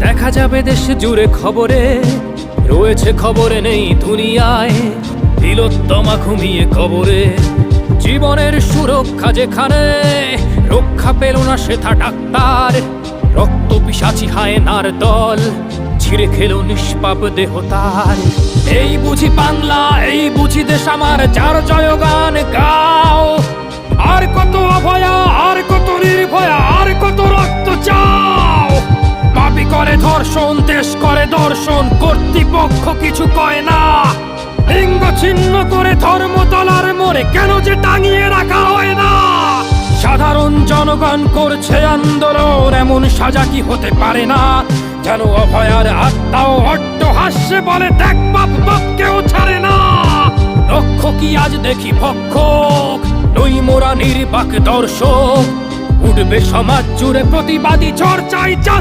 দেখা যাবে দেশ জুড়ে খবরে, রয়েছে খবরে নেই দুনিয়ায়। তিলোত্তমা ঘুমিয়ে কবরে, জীবনের সুরক্ষা যেখানে, রক্ষা পেল না সেথা ডাক্তার। রক্ত পিশাচি হায়নার দল, ছিঁড়ে খেলো নিষ্পাপ দেহ তার। এই বুঝি বাংলা, এই বুঝি দেশ আমার, যার জয়গান গাও। আর কত অভয়া, আর কত নির্ভয়া, আর কত রক্ত চাও। পাপী করে ধর্ষণ, দেশ করে দর্শন, কর্তৃপক্ষ কিছু কয় না। লিঙ্গ ছিন্ন করে ধর্মতলার মোড়ে কেন যে টাঙিয়ে রাখা হয় না। সাধারণ জনগণ করছে আন্দোলন, এমন সাজা কি হতে পারে না। যেন অভয়ার আত্মাও অট্টহাস্যে বলে, দেখ বাপ বাপকেও ছাড়ে না। লক্ষ্য কি আজ দেখি ভক্ষক, নই মোরা নির্বাক দর্শক। উঠবে সমাজ জুড়ে প্রতিবাদী ঝড়, চাই